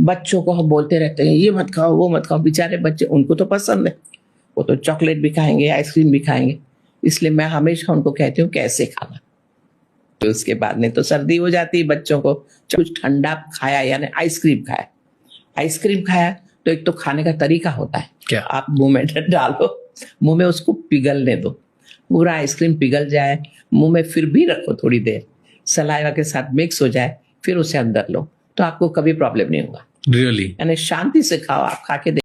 बच्चों को हम बोलते रहते हैं ये मत खाओ वो मत खाओ, बेचारे बच्चे उनको तो पसंद है, वो तो चॉकलेट भी खाएंगे आइसक्रीम भी खाएंगे, इसलिए मैं हमेशा उनको कहती हूँ कैसे खाना। तो उसके बाद में तो सर्दी हो जाती है बच्चों को, कुछ ठंडा खाया यानी आइसक्रीम खाया तो एक तो खाने का तरीका होता है, क्या? आप मुंह में डालो, मुंह में उसको पिघलने दो, पूरा आइसक्रीम पिघल जाए, मुंह में फिर भी रखो थोड़ी देर, सलाइवा के साथ मिक्स हो जाए, फिर उसे अंदर लो, तो आपको कभी प्रॉब्लम नहीं होगा। रियली? यानी शांति से खाओ, आप खा के